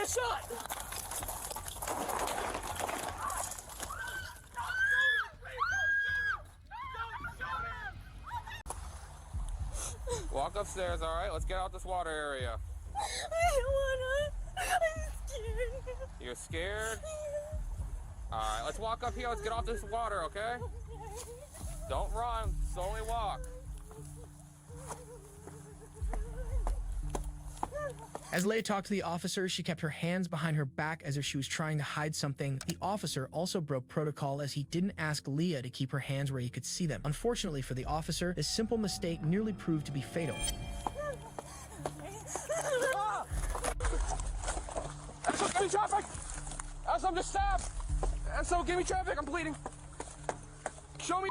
a shot! Walk upstairs, all right? Let's get out this water area. I don't wanna. I'm scared. You're scared? All right, let's walk up here. Let's get off this water, okay? Don't run. Slowly walk. As Leigh talked to the officer, she kept her hands behind her back as if she was trying to hide something. The officer also broke protocol as he didn't ask Leah to keep her hands where he could see them. Unfortunately for the officer, this simple mistake nearly proved to be fatal. Axon, give me traffic! Axon, I'm just stabbed! Axon, give me traffic, I'm bleeding! Show me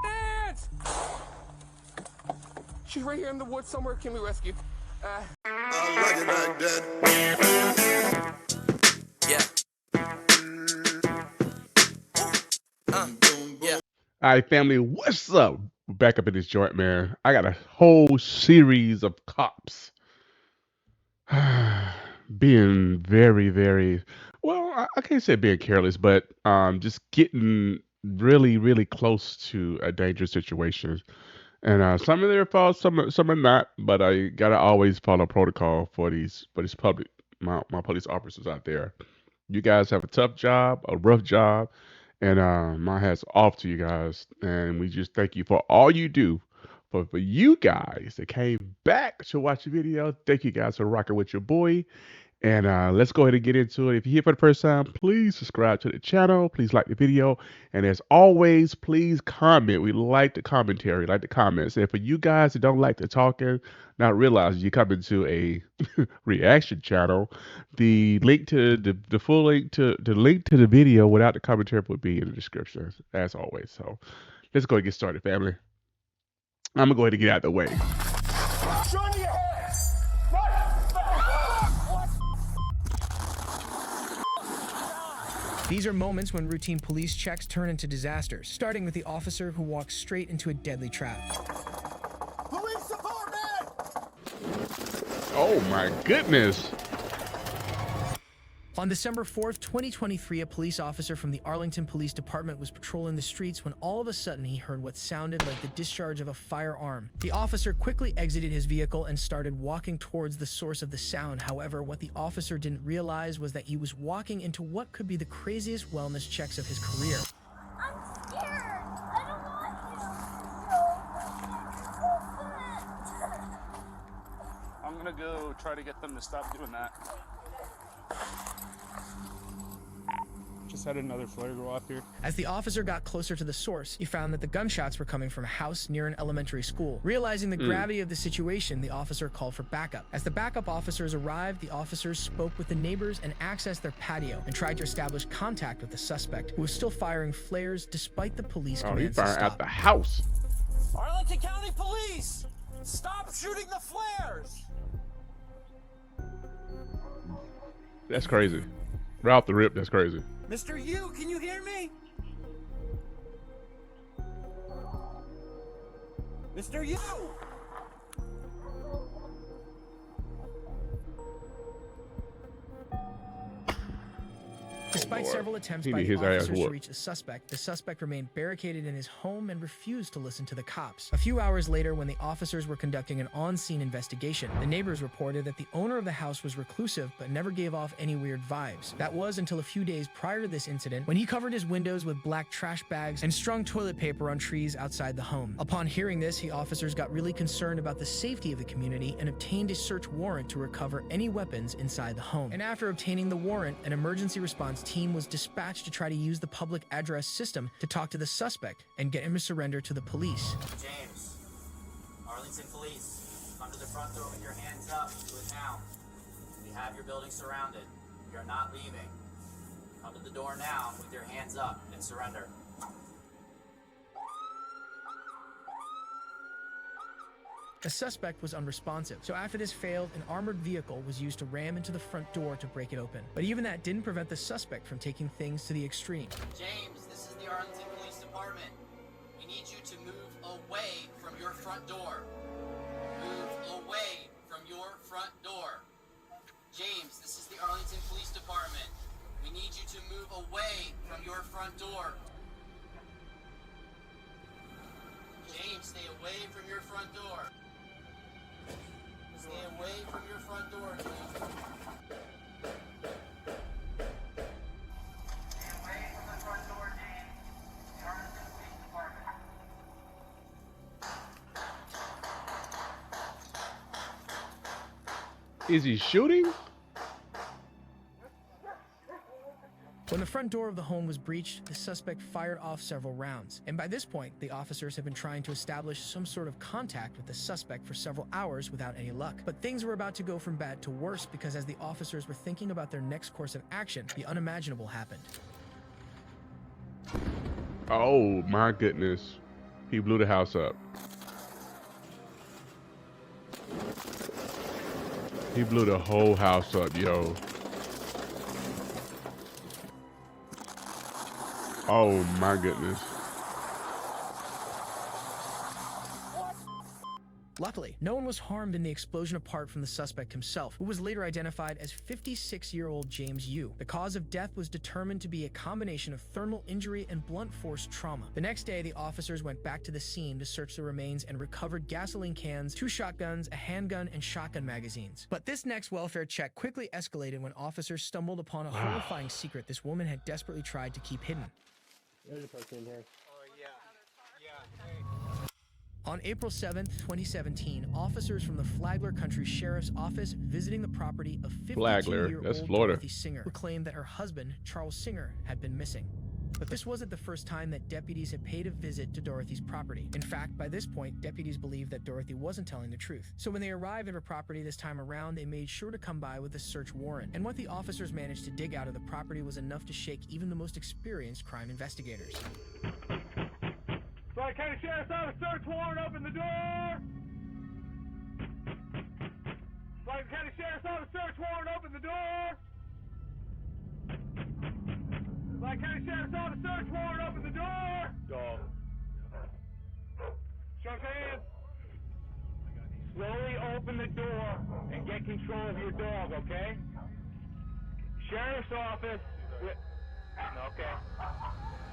hands! She's right here in the woods somewhere, can we rescue? I like it like that. Yeah. Yeah. All right, family, what's up? We're back up in this joint, man. I got a whole series of cops being very, very, well, I can't say being careless, but just getting really, really close to a dangerous situation. And some of their fault, some are not, but I gotta always follow protocol for these public my police officers out there. You guys have a tough job, a rough job, and my hat's off to you guys. And we just thank you for all you do. For you guys that came back to watch the video, thank you guys for rocking with your boy. And let's go ahead and get into it. If you're here for the first time, please subscribe to the channel. Please like the video. And as always, please comment. We like the commentary, like the comments. And for you guys that don't like the talking, not realize you're coming to a reaction channel, the link to the full link to the video without the commentary would be in the description, as always. So let's go and get started, family. I'm gonna go ahead and get out of the way. These are moments when routine police checks turn into disasters, starting with the officer who walks straight into a deadly trap. Police department! Oh my goodness. On December 4th, 2023, a police officer from the Arlington Police Department was patrolling the streets when all of a sudden he heard what sounded like the discharge of a firearm. The officer quickly exited his vehicle and started walking towards the source of the sound. However, what the officer didn't realize was that he was walking into what could be the craziest wellness checks of his career. I'm scared. I don't want to. I'm gonna go try to get them to stop doing that. Just had another flare go off here. As the officer got closer to the source, he found that the gunshots were coming from a house near an elementary school. Realizing the gravity of the situation, the officer called for backup. As the backup officers arrived, the officers spoke with the neighbors and accessed their patio and tried to establish contact with the suspect, who was still firing flares despite the police commands to firing stop. at the house. Arlington County Police! Stop shooting the flares! That's crazy. Right off the rip, that's crazy. Mr. Yu, can you hear me? Mr. Yu! Despite several attempts He by need the his ass officers to whooped. reach the suspect remained barricaded in his home and refused to listen to the cops. A few hours later, when the officers were conducting an on-scene investigation, the neighbors reported that the owner of the house was reclusive but never gave off any weird vibes. That was until a few days prior to this incident, when he covered his windows with black trash bags and strung toilet paper on trees outside the home. Upon hearing this, the officers got really concerned about the safety of the community and obtained a search warrant to recover any weapons inside the home. And after obtaining the warrant, an emergency response team was dispatched to try to use the public address system to talk to the suspect and get him to surrender to the police. James, Arlington Police, come to the front door with your hands up. Do it now. We have your building surrounded. You're not leaving. Come to the door now with your hands up and surrender. The suspect was unresponsive, so after this failed, an armored vehicle was used to ram into the front door to break it open. But even that didn't prevent the suspect from taking things to the extreme. James, this is the Arlington Police Department. We need you to move away from your front door. Move away from your front door. James, this is the Arlington Police need you to move away from your front door. James, stay away from your front door. Stay away from your front door, James. Stay away from the front door, James. The Arlington Police Department. Is he shooting? When the front door of the home was breached, the suspect fired off several rounds. And by this point, the officers had been trying to establish some sort of contact with the suspect for several hours without any luck. But things were about to go from bad to worse because as the officers were thinking about their next course of action, the unimaginable happened. Oh my goodness. He blew the house up. He blew the whole house up, yo. Oh my goodness. Luckily, no one was harmed in the explosion apart from the suspect himself, who was later identified as 56-year-old James Yu. The cause of death was determined to be a combination of thermal injury and blunt force trauma. The next day, the officers went back to the scene to search the remains and recovered gasoline cans, 2 shotguns, a handgun, and shotgun magazines. But this next welfare check quickly escalated when officers stumbled upon a horrifying secret this woman had desperately tried to keep hidden. There's a person in here. On April 7th, 2017, officers from the Flagler Country Sheriff's Office visiting the property of Flagler, that's 52-year-old Florida. Dorothy Singer claimed that her husband, Charles Singer, had been missing. But this wasn't the first time that deputies had paid a visit to Dorothy's property. In fact, by this point, deputies believed that Dorothy wasn't telling the truth. So when they arrived at her property this time around, they made sure to come by with a search warrant. And what the officers managed to dig out of the property was enough to shake even the most experienced crime investigators. Sorry, County Sheriff's Office, search warrant, open the door! Sorry, County Sheriff's Office, search warrant, open the door! Sorry, County Sheriff's Office, search warrant, open the door! Dog. Show your hands. Slowly open the door and get control of your dog, okay? Sheriff's Office. Okay.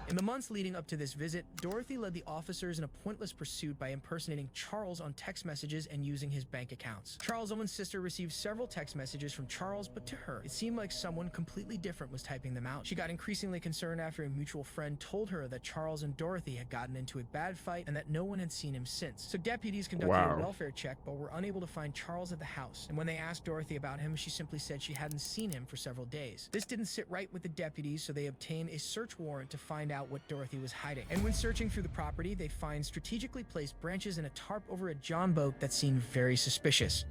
In the months leading up to this visit, Dorothy led the officers in a pointless pursuit by impersonating Charles on text messages and using his bank accounts. Charles' own sister received several text messages from Charles, but to her, it seemed like someone completely different was typing them out. She got increasingly concerned after a mutual friend told her that Charles and Dorothy had gotten into a bad fight and that no one had seen him since. So deputies conducted a welfare check but were unable to find Charles at the house. And when they asked Dorothy about him, she simply said she hadn't seen him for several days. This didn't sit right with the deputies, so they obtained a search warrant to find out what Dorothy was hiding. And when searching through the property, they find strategically placed branches and a tarp over a John boat that seemed very suspicious.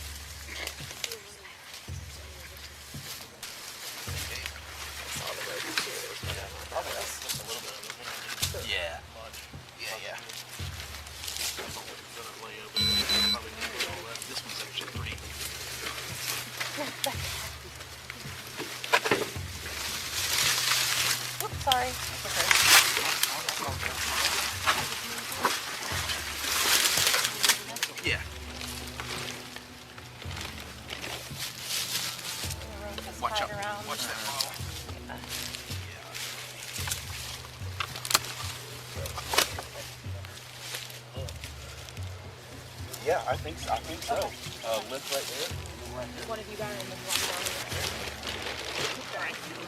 Sorry. Yeah. Watch out. Watch that ball. Yeah, I think so. Lift right there. One of you got it and then one down there.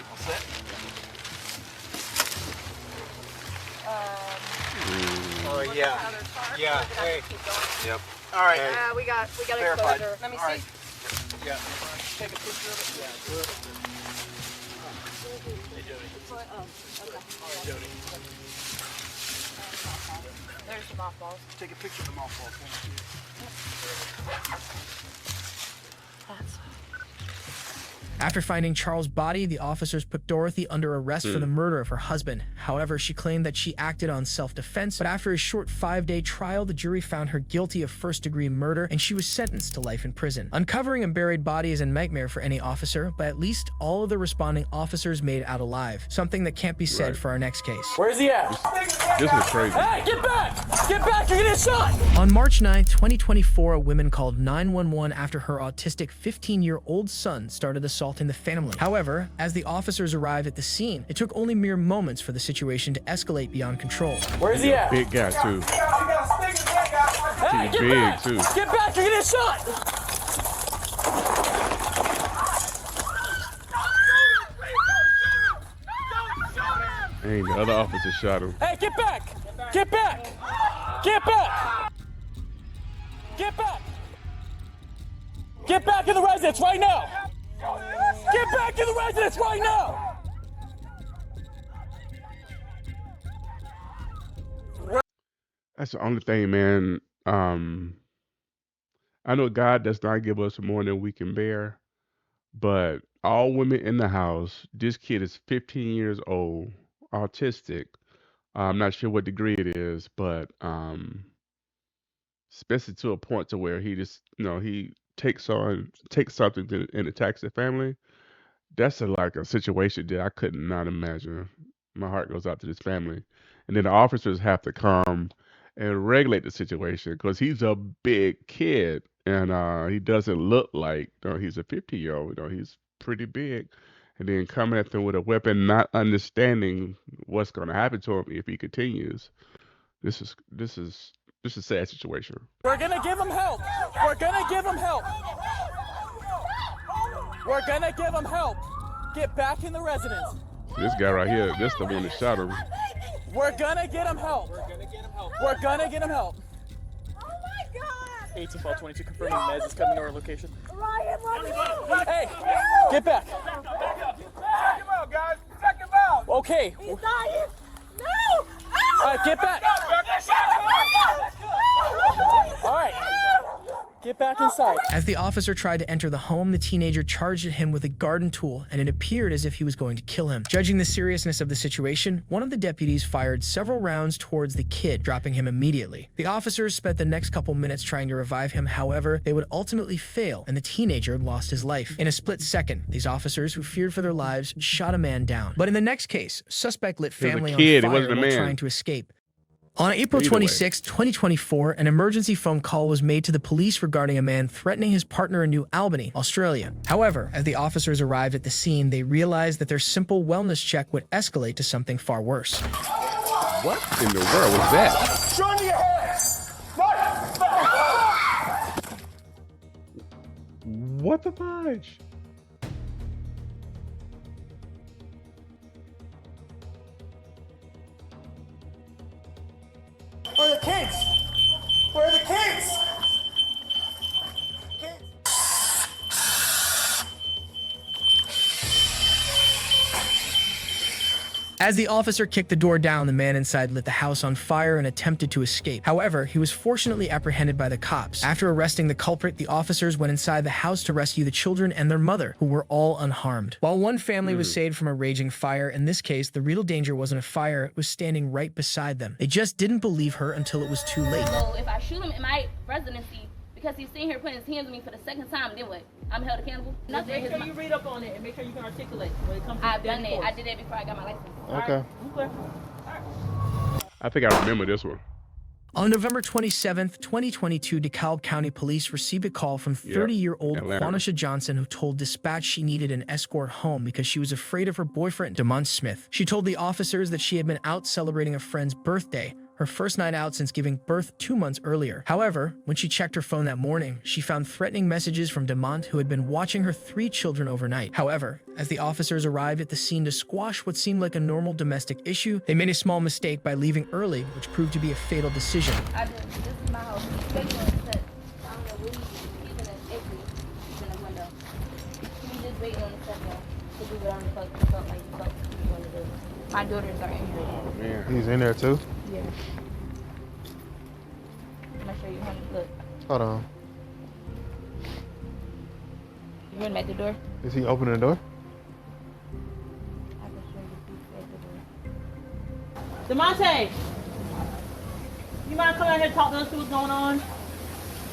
All set? Oh yeah. Yeah. Hey. Yep. All right. We got Verified. exposure. Let me All see. right. Yeah. Take a picture of it. Yeah. Good. Hey Jody. Oh, okay. All right, Jody. There's the mothballs. Take a picture of the mothballs. That's After finding Charles' body, the officers put Dorothy under arrest for the murder of her husband. However, she claimed that she acted on self-defense, but after a short 5-day trial, the jury found her guilty of first-degree murder, and she was sentenced to life in prison. Uncovering a buried body is a nightmare for any officer, but at least all of the responding officers made it out alive, something that can't be said for our next case. Where's he at? This was crazy. Hey, get back! Get back! You're getting shot! On March 9, 2024, a woman called 911 after her autistic 15-year-old son started assaulting the family. However, as the officers arrived at the scene, it took only mere moments for the situation to escalate beyond control. Where's he at? Big guy too. Hey, He's get big back! too. Get back! You're getting shot! And the other officer shot him. Hey, get back! Get back! Get back! Get back! Get back in the residence right now! Get back in the residence right now! That's the only thing, man. I know God does not give us more than we can bear, but all women in the house, this kid is 15 years old, autistic. I'm not sure what degree it is, but especially to a point to where he just, he takes something and attacks the family. That's like a situation that I could not imagine. My heart goes out to this family. And then the officers have to come and regulate the situation because he's a big kid and he doesn't look like he's a 50-year-old. He's pretty big. And then coming at them with a weapon, not understanding what's going to happen to him if he continues. This is a sad situation. We're gonna give him help. We're gonna give him help. We're gonna give him help. Get back in the residence. This guy right here, this the one that shot him. We're gonna get him help. We're gonna get him help. Oh my God! 18-22 confirming Mez is coming to our location. Hey, get back. Check him out, guys. Check him out. Okay. He's dying! No! All right, get back. All right. Get back inside. As the officer tried to enter the home, the teenager charged at him with a garden tool, and it appeared as if he was going to kill him. Judging the seriousness of the situation, one of the deputies fired several rounds towards the kid, dropping him immediately. The officers spent the next couple minutes trying to revive him. However, they would ultimately fail, and the teenager lost his life. In a split second, these officers, who feared for their lives, shot a man down. But in the next case, suspect lit family on fire while trying to escape. On April 26, 2024, an emergency phone call was made to the police regarding a man threatening his partner in New Albany, Australia. However, as the officers arrived at the scene, they realized that their simple wellness check would escalate to something far worse. What in the world was that? Show me your hands. What the fudge? Where are the kids? Where are the kids? As the officer kicked the door down, the man inside lit the house on fire and attempted to escape. However, he was fortunately apprehended by the cops. After arresting the culprit, the officers went inside the house to rescue the children and their mother, who were all unharmed. While one family was saved from a raging fire, in this case, the real danger wasn't a fire, it was standing right beside them. They just didn't believe her until it was too late. So if I shoot him in my residency, because he's sitting here putting his hands on me for the second time, then what? I'm held accountable? Make sure you read up on it and make sure you can articulate when it comes to I've done it. I did that before I got my license. Okay. Okay. I think I remember this one. On November 27th, 2022, DeKalb County Police received a call from 30-year-old Quanisha Johnson, who told dispatch she needed an escort home because she was afraid of her boyfriend, Demont Smith. She told the officers that she had been out celebrating a friend's birthday, her first night out since giving birth 2 months earlier. However, when she checked her phone that morning, she found threatening messages from Demont, who had been watching her 3 children overnight. However, as the officers arrived at the scene to squash what seemed like a normal domestic issue, they made a small mistake by leaving early, which proved to be a fatal decision. I do. This is my house. He's taking on the set. I don't know where he's in the entry. He's in the window. He's just waiting on the set now to do whatever the fuck he felt like he wanted to do. My daughters are in here. Man. He's in there too? Yeah. I'm gonna show you, honey. Look. Hold on. You heard him at the door? Is he opening the door? I can show you if he's at the door. DeMonte, you mind coming out here and talk to us, see what's going on?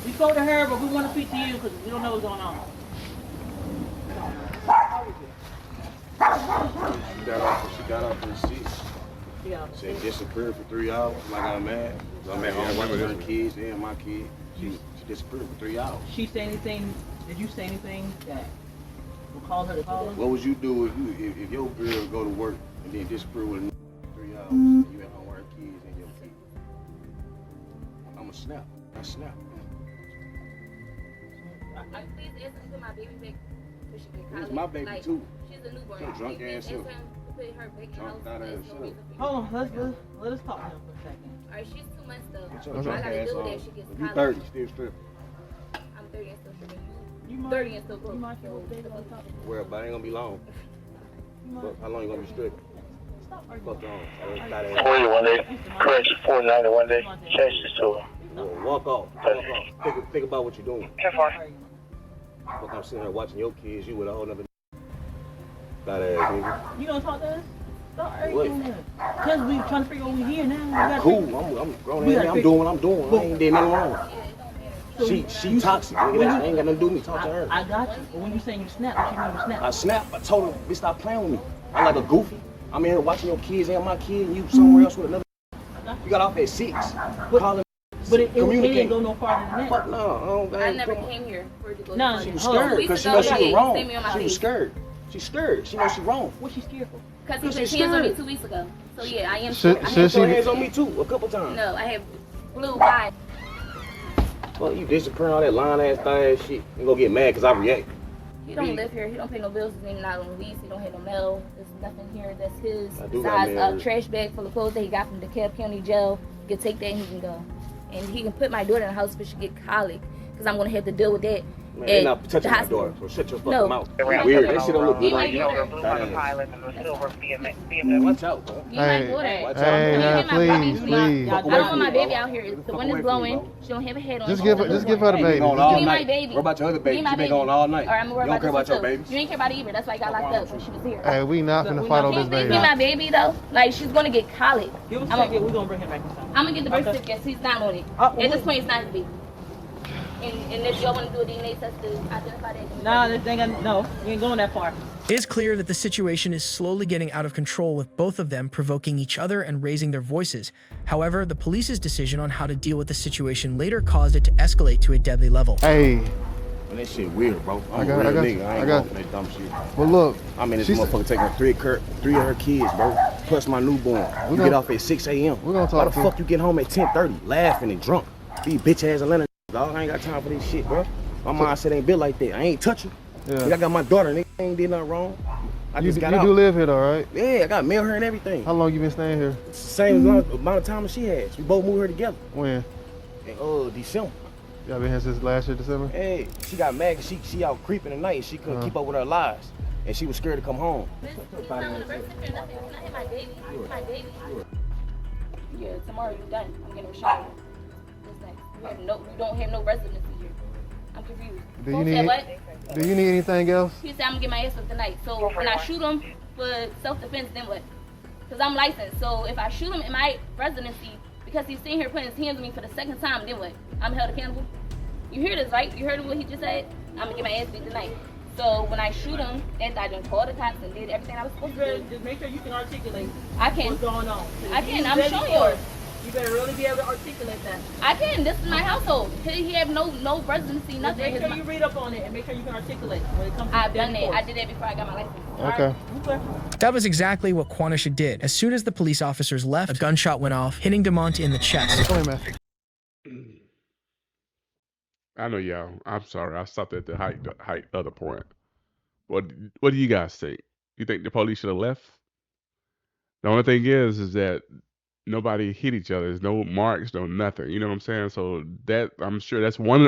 We spoke to her, but we want to speak to you because we don't know what's going on. She got off her seat. She disappeared for 3 hours. Like I'm mad. I'm at home watching her kids and my kid. She disappeared for 3 hours. She say anything? Did you say anything that will cause her to call us? What would you do if your girl go to work and then disappear with a 3 hours and you at home with her kids and your kid? I'm a snap. I snap. Please ask him to put my baby back so she can It's my baby like, too. She's a newborn. So drunk ass Ask him up. to put her back in the house. Drunk ass up. Hold on, let us talk to him for a second. Alright, she's 2 months though. Get your I drunk gotta ass deal with on. that. She gets If you college. 30, still stripping. I'm 30 and still stripping. You mind? 30 and still broke. You mind if we stay on top? Well, but it ain't gonna be long. But how long you gonna be stripping? Fuck on. 41 day, correction, 491 day, change this to Walk off. Think about what you're doing. Fuck, I'm sitting here watching your kids, you with a whole nother fat ass nigga. You gonna talk to us? Start What? arguing. Because we trying to figure out what we here now. Cool, I'm grown ass. I'm doing what I'm doing. I ain't did nothing wrong. She toxic, nigga. That ain't got nothing to do with me. Talk to her. I got you. But when you saying you snap, what you mean you snap? I snapped. I told her, bitch, stop playing with me. I'm like a goofy. I'm in here watching your kids and my kid, and you somewhere else with another. You got off at 6. Calling. But it didn't go no farther than that. Fuck no. I never came here for it to go. No, She was scared because she know she was wrong. She was scared. She's scared. She knows she's wrong. What's she scared for? Because he put hands on me 2 weeks ago. So yeah, I am She scared. put hands on me too, a couple times. No, I have blue eyes. Well, you disappearing all that lying ass, thigh ass shit. You gonna get mad because I react. He don't live here. He don't pay no bills. His name not on the lease. He don't have no mail. There's nothing here that's his. I do got Besides mail. a trash bag full of clothes that he got from the DeKalb County Jail. He can take that and he can go. And he can put my daughter in the house, but she get colic. Because I'm going to have to deal with that. Man, they're not touching my daughter, so shut your fucking mouth. Weird. That shit don't look good on you. Watch out, bro. You my daughter. Watch out. out. Please. I don't want my baby out here. The wind is blowing. She don't have a head on. Just give her the baby. Give me my baby. What about your other baby? Give me She my been baby. going all night. Or I'm You worried don't care about your baby. baby. You ain't care about it either. That's why I got locked up when she was here. Hey, we not finna fight on this Please baby. be my baby though. Like she's gonna get colic. Give us a second. We're gonna bring him back inside. I'm gonna get the birth certificate. He's not on it. At this point, it's not his baby. And if y'all want to do a DNA test to identify that. Nah, this ain't got, no, we ain't going that far. It is clear that the situation is slowly getting out of control, with both of them provoking each other and raising their voices. However, the police's decision on how to deal with the situation later caused it to escalate to a deadly level. Hey. Man, that shit weird, bro. I'm got- a I real got- nigga. I I ain't got- going for that dumb shit. Well, look. I'm in this she's- motherfucker taking three of her kids, bro. Plus my newborn. You gonna- get off at 6 a.m. We're gonna Why talk the to fuck you get home at 10:30, laughing and drunk? These bitch ass Atlanta dog. I ain't got time for this shit, bro. My mindset ain't built like that. I ain't touching. Yeah. I got my daughter, nigga. I ain't did nothing wrong. I just got out. You do live here though, right? Yeah, I got mail her and everything. How long you been staying here? It's the same amount of time as she has. We both moved here together. When? In December. Y'all been here since last year, December? Hey, she got mad because she out creeping at night and she couldn't keep up with her lies. And she was scared to come home. He's not on the birth certificate. Nothing. He's not my baby. He's my baby. Yeah, tomorrow you're done. I'm getting a shower. What's next? You don't have no residency here. I'm confused. Do you Who need said what? Do you need anything else? He said I'm gonna get my ass up tonight. So when I shoot him for self-defense, then what? Because I'm licensed. So if I shoot him in my residency because he's sitting here putting his hands on me for the second time, then what? I'm held accountable. You hear this, right? You heard what he just said? I'm gonna get my ass beat tonight. So when I shoot him, after I done called the cops and did everything I was supposed to do. Just make sure you can articulate I can. what's going on. I can. I'm Ready showing for you. it. You better really be able to articulate that. I can. This is my household. He have no residency, Just nothing. make sure you read up on it and make sure you can articulate when it comes to I've done deadly that. I force. did that before I got my license. Okay. Okay. That was exactly what Quanisha did. As soon as the police officers left, a gunshot went off, hitting DeMont in the chest. I know y'all. I'm sorry. I stopped at the height other point. What do you guys think? You think the police should have left? The only thing is that nobody hit each other. There's no marks, no nothing. You know what I'm saying? So that I'm sure that's one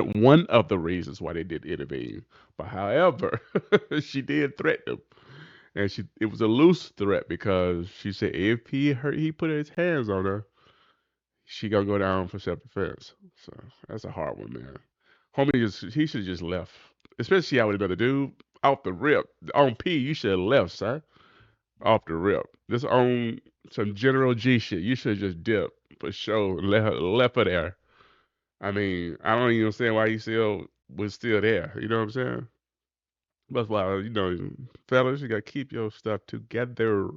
of the reasons why they did intervene. But however, she did threaten him, and it was a loose threat because she said if he put his hands on her, she gonna go down for self-defense. So that's a hard one, man. Homie, he should have just left. Especially out with another dude off the rip on P. You should have left, sir. off the rip. Just on some general G shit. You should just dip for sure. Left her there. I mean, I don't even understand why you was still there. You know what I'm saying? That's why, fellas, you gotta keep your stuff together.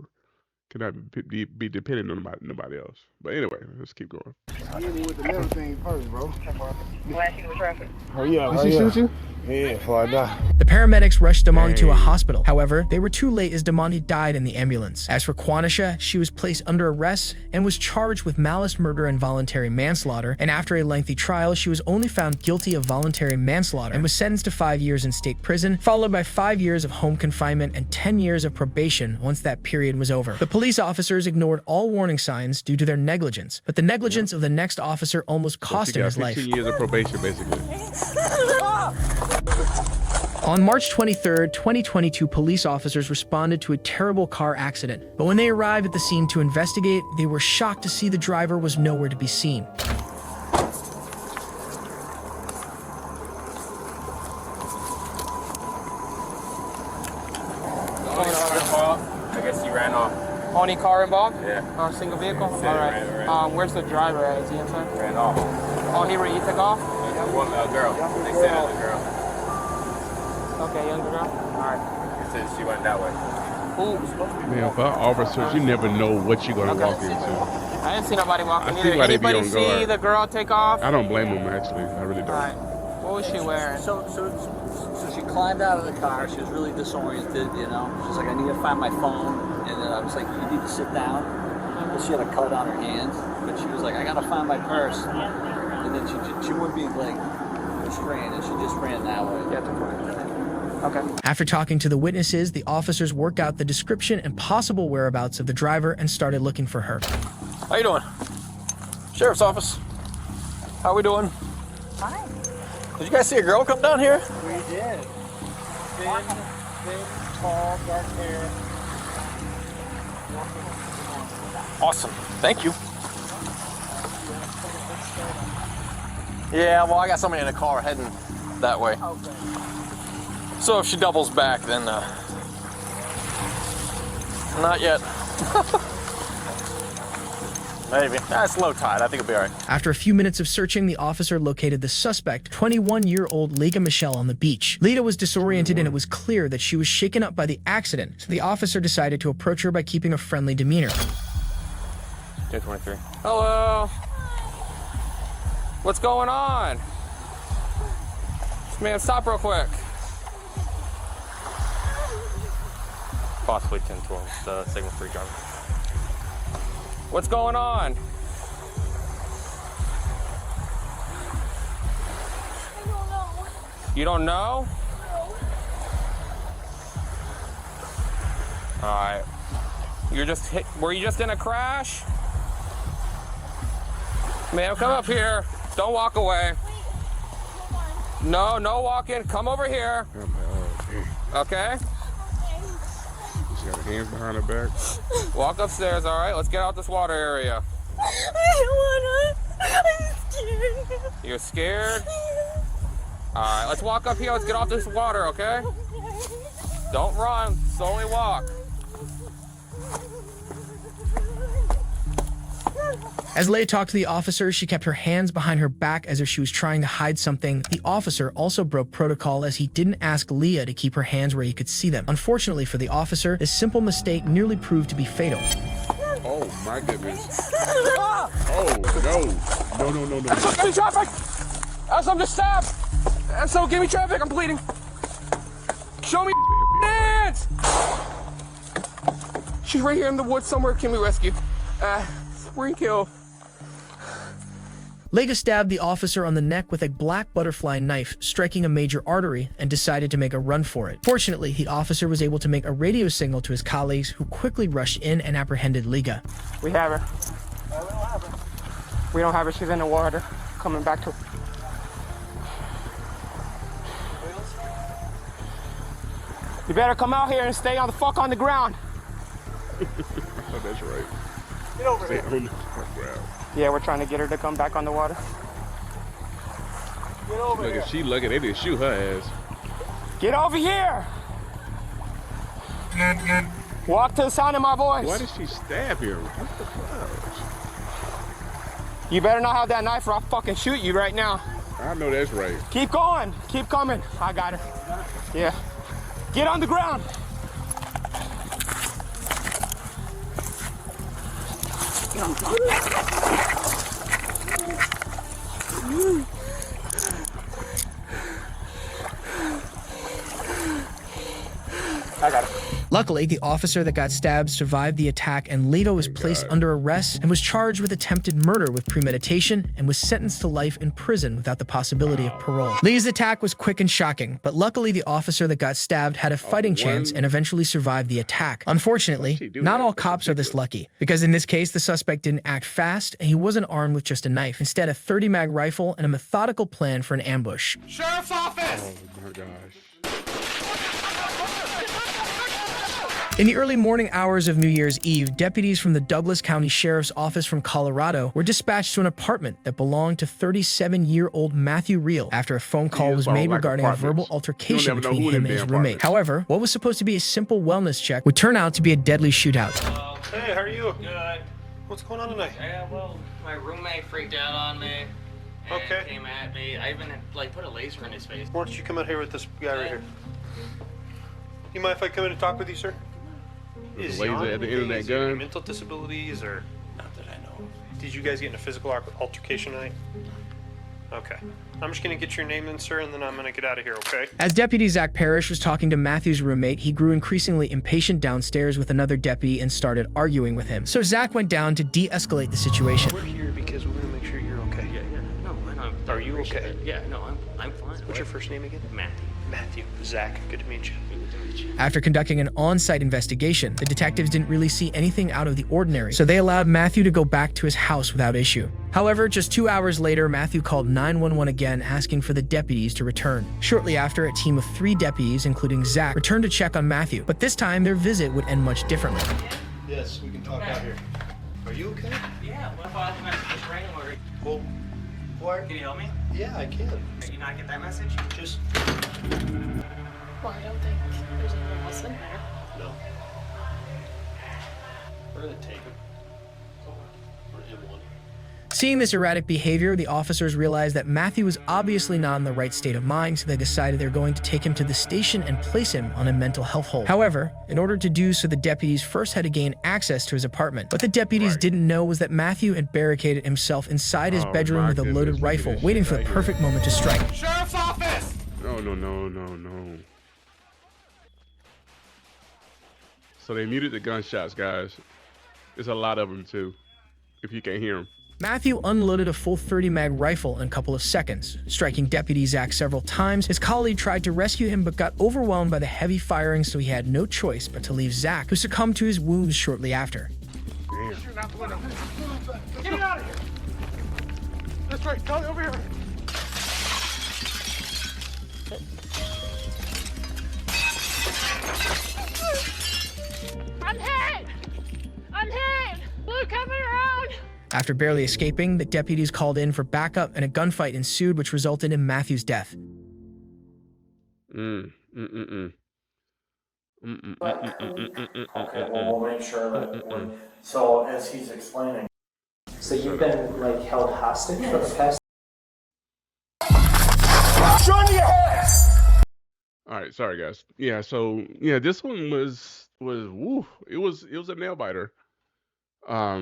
Cannot be dependent on nobody else. But anyway, let's keep going. With the little thing first, bro. Hurry up. Did she shoot you? Yeah, before I die. The paramedics rushed Damani to a hospital. However, they were too late as Damani died in the ambulance. As for Quanisha, she was placed under arrest and was charged with malice, murder, and voluntary manslaughter. And after a lengthy trial, she was only found guilty of voluntary manslaughter and was sentenced to 5 years in state prison, followed by 5 years of home confinement and 10 years of probation once that period was over. The police officers ignored all warning signs due to their negligence, but the negligence of the next officer almost cost him his life. 15 years of probation, basically. On March 23rd, 2022, police officers responded to a terrible car accident. But when they arrived at the scene to investigate, they were shocked to see the driver was nowhere to be seen. I guess he ran off. Only car involved? Yeah. Single vehicle? Yeah, All right. right. Where's the driver at? Is he inside? Ran off. Oh, he took off? A girl. They said it was a girl. Okay, younger girl? All right. They said she went that way. Man, for officers, you never know what you're gonna walk into. I didn't see nobody walking either. Anybody Anybody see the girl take off? I don't blame them, actually. I really don't. All right. What was she wearing? So she climbed out of the car. She was really disoriented, you know. She's like, I need to find my phone. And then I was like, you need to sit down. But she had a cut on her hands. But she was like, I got to find my purse. And then she wouldn't be like restrained, and she just ran that way. Okay. After talking to the witnesses, the officers worked out the description and possible whereabouts of the driver and started looking for her. How you doing? Sheriff's office. How we doing? Fine. Did you guys see a girl come down here? We did. Thin, tall, dark hair. Awesome. Thank you. Yeah, well, I got somebody in the car heading that way. Okay. So if she doubles back, then not yet. Maybe. It's low tide. I think it'll be all right. After a few minutes of searching, the officer located the suspect, 21-year-old Lita Michelle, on the beach. Lita was disoriented and it was clear that she was shaken up by the accident, so the officer decided to approach her by keeping a friendly demeanor. 223. Hello. What's going on? Man, stop real quick. Possibly 1012, the signal 3 driver. What's going on? I don't know. You don't know? No. Alright. Were you just in a crash? Ma'am, come up here. Don't walk away. No walking. Come over here. Okay? She got her hands behind her back. Walk upstairs, all right? Let's get out this water area. I don't wanna. I'm scared. You're scared? All right, let's walk up here. Let's get off this water, okay? Don't run. Slowly walk. As Leia talked to the officer, she kept her hands behind her back as if she was trying to hide something. The officer also broke protocol as he didn't ask Leah to keep her hands where he could see them. Unfortunately for the officer, this simple mistake nearly proved to be fatal. Oh my goodness. Oh no. SO, give me traffic! SO, I'm just stabbed! SO, give me traffic, I'm bleeding. Show me hands! She's right here in the woods somewhere, can we rescue? Spring kill. Lega stabbed the officer on the neck with a black butterfly knife, striking a major artery, and decided to make a run for it. Fortunately, the officer was able to make a radio signal to his colleagues, who quickly rushed in and apprehended Lega. We have her. We don't have her. She's in the water. Coming back to. You better come out here and stay on the fuck on the ground. Oh, that's right. Get over Stay here. on the ground. Yeah, we're trying to get her to come back on the water. Get over Look, here. if she lucky, they didn't shoot her ass. Get over here. Walk to the sound of my voice. Why did she stab him? What the fuck? You better not have that knife or I'll fucking shoot you right now. I know that's right. Keep going. Keep coming. I got her. Yeah. Get on the ground. I got it. Luckily, the officer that got stabbed survived the attack, and Leto was placed under arrest and was charged with attempted murder with premeditation and was sentenced to life in prison without the possibility of parole. Lee's attack was quick and shocking, but luckily the officer that got stabbed had a fighting chance and eventually survived the attack. Unfortunately, not all cops are this lucky, because in this case, the suspect didn't act fast and he wasn't armed with just a knife. Instead, a 30-mag rifle and a methodical plan for an ambush. Sheriff's office! Oh my gosh. In the early morning hours of New Year's Eve, deputies from the Douglas County Sheriff's Office from Colorado were dispatched to an apartment that belonged to 37-year-old Matthew Reel after a phone call was made regarding a verbal altercation between him and his roommate. However, what was supposed to be a simple wellness check would turn out to be a deadly shootout. Hey, how are you? Good. What's going on tonight? Yeah, well, my roommate freaked out on me. And Okay. came at me. I even put a laser in his face. Why don't you come out here with this guy right here? You mind if I come in and talk with you, sir? With Is the he laser on at the end of anything? that Is he any gun? mental disabilities or? Not that I know of. Did you guys get in a physical altercation tonight? Okay. I'm just gonna get your name in, sir, and then I'm gonna get out of here, okay? As Deputy Zach Parrish was talking to Matthew's roommate, he grew increasingly impatient downstairs with another deputy and started arguing with him. So Zach went down to de-escalate the situation. We're here because we're gonna make sure you're okay. Yeah. No, I know. Are you okay? Yeah, no, I'm fine. What's your first name again? Matthew. Matthew. Zach. Good to meet you. After conducting an on-site investigation, the detectives didn't really see anything out of the ordinary, so they allowed Matthew to go back to his house without issue. However, just 2 hours later, Matthew called 911 again, asking for the deputies to return. Shortly after, a team of 3 deputies, including Zach, returned to check on Matthew, but this time their visit would end much differently. Yes, we can talk out here. Are you okay? Yeah, what if I left a message just rang or... Well, what? Can you help me? Yeah, I can. Did you not get that message? Just... Well, I don't think there's anyone else in there. No. We're gonna take him. We're M1. Seeing this erratic behavior, the officers realized that Matthew was obviously not in the right state of mind, so they decided they're going to take him to the station and place him on a mental health hold. However, in order to do so, the deputies first had to gain access to his apartment. What the deputies didn't know was that Matthew had barricaded himself inside his bedroom with a loaded rifle, waiting for the perfect moment to strike. Sheriff's office! No. So they muted the gunshots, guys. There's a lot of them too, if you can't hear them. Matthew unloaded a full 30-mag rifle in a couple of seconds, striking Deputy Zach several times. His colleague tried to rescue him but got overwhelmed by the heavy firing, so he had no choice but to leave Zach, who succumbed to his wounds shortly after. Damn. Get it out of here! That's right, Tony, over here. I'm hit! I'm hit! Blue coming around! After barely escaping, the deputies called in for backup and a gunfight ensued, which resulted in Matthew's death. Okay, we'll make sure that so as he's explaining. So you've been like held hostage for the past. Run your head! All right, sorry guys. Yeah, so yeah, this one was woo. It was a nail biter. I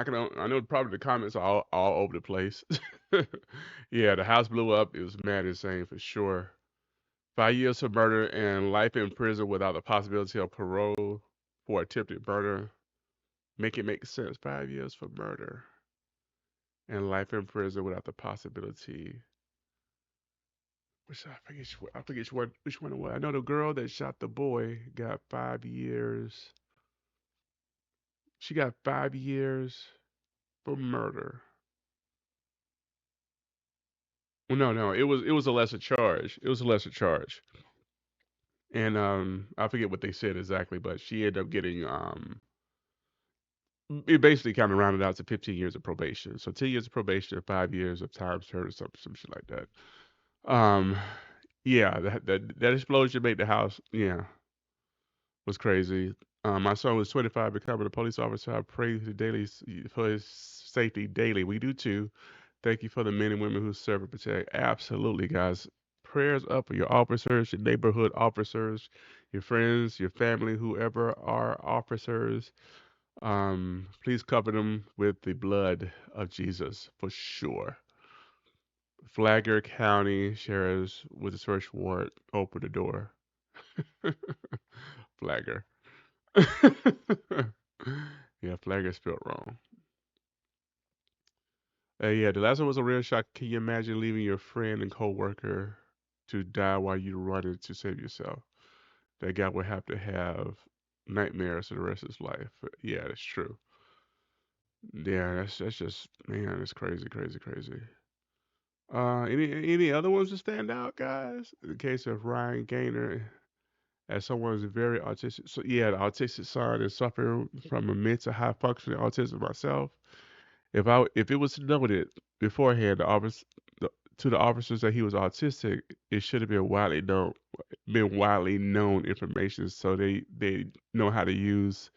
know probably the comments are all over the place. Yeah, the house blew up. It was mad insane for sure. 5 years for murder and life in prison without the possibility of parole for attempted murder. Make it make sense. 5 years for murder and life in prison without the possibility. I forget which one it was. I know the girl that shot the boy got 5 years. She got 5 years for murder. Well, no, it was a lesser charge. It was a lesser charge. And I forget what they said exactly, but she ended up getting it basically kind of rounded out to 15 years of probation. So 10 years of probation, 5 years of time served, or some shit like that. Yeah, that explosion made the house, yeah. was crazy. My son was 25, becoming a police officer. I pray for his safety daily. We do too. Thank you for the men and women who serve and protect. Absolutely, guys. Prayers up for your officers, your neighborhood officers, your friends, your family, whoever are officers. Please cover them with the blood of Jesus for sure. Flagler County Sheriff's with a search warrant. Open the door. Flagler. Yeah, Flagler spelled wrong. Yeah, the last one was a real shock. Can you imagine leaving your friend and coworker to die while you running to save yourself? That guy would have to have nightmares for the rest of his life. Yeah, that's true. Yeah, that's just man, it's crazy, crazy, crazy. Any other ones that stand out, guys? In the case of Ryan Gaynor, as someone who's very autistic. So yeah, the autistic son is suffering from a mid to high functioning autism myself. If it was noted beforehand, to the officers that he was autistic, it should have been widely known information, so they know how to use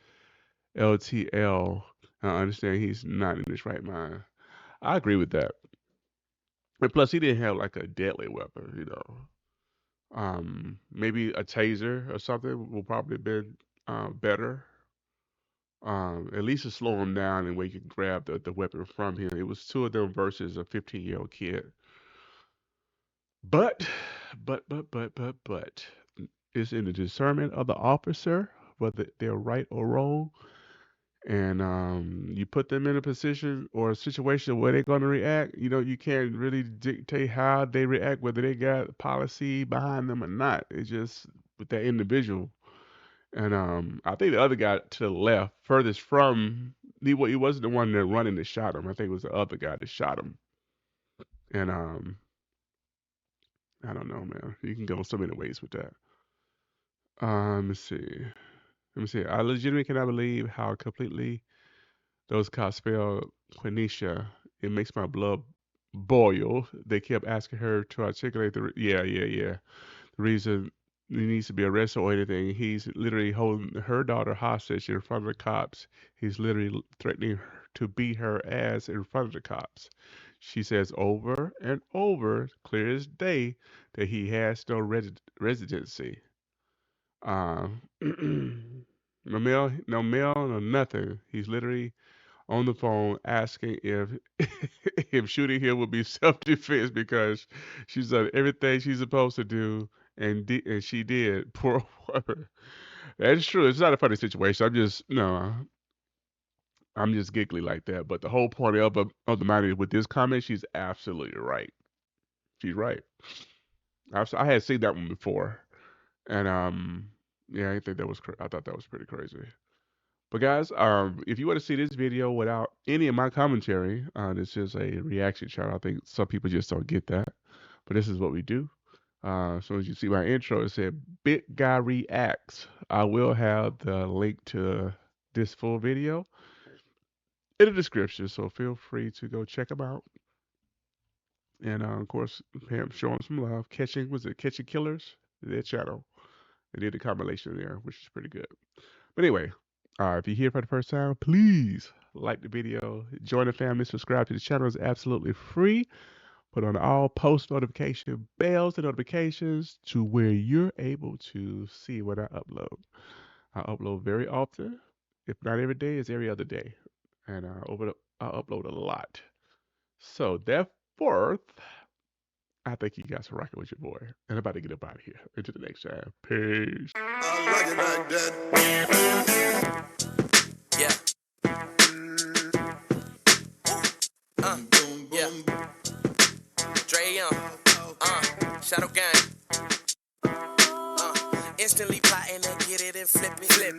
LTL. I understand he's not in his right mind. I agree with that. And plus, he didn't have like a deadly weapon, you know. Maybe a taser or something will probably have been better. At least to slow him down and where you can grab the weapon from him. It was two of them versus a 15-year-old kid. But, but, it's in the discernment of the officer whether they're right or wrong. And you put them in a position or a situation where they're going to react. You know, you can't really dictate how they react, whether they got policy behind them or not. It's just with that individual. And I think the other guy to the left, furthest from, he wasn't the one that running that shot him. I think it was the other guy that shot him. And I don't know, man. You can go so many ways with that. Let me see. Let me see. I legitimately cannot believe how completely those cops spelled Quenisha. It makes my blood boil. They kept asking her to articulate yeah. The reason he needs to be arrested or anything. He's literally holding her daughter hostage in front of the cops. He's literally threatening to beat her ass in front of the cops. She says over and over, clear as day, that he has no residency. No mail, no nothing. He's literally on the phone asking if shooting him would be self-defense because she's done everything she's supposed to do and she did. Poor woman. That's true. It's not a funny situation. I'm just giggly like that. But the whole point of the matter is with this comment, she's absolutely right. She's right. I had seen that one before, and yeah, I thought that was pretty crazy. But guys, if you want to see this video without any of my commentary, this is a reaction channel. I think some people just don't get that, but this is what we do. As soon as you see my intro, it said "Big Guy Reacts." I will have the link to this full video in the description, so feel free to go check them out. And of course, show them some love. Catching Killers? Their channel. They did a compilation there, which is pretty good. But anyway, if you're here for the first time, please like the video, join the family, subscribe to the channel. It's absolutely free. Put on all post notification bells and notifications to where you're able to see what I upload. I upload very often. If not every day, it's every other day. And I upload a lot. So therefore, I think you guys are rocking with your boy. And I'm about to get up out of here. Until the next time. Peace. Yeah. Yeah. Dre Young. Shadow Gang. Instantly plotting and get it and flip it.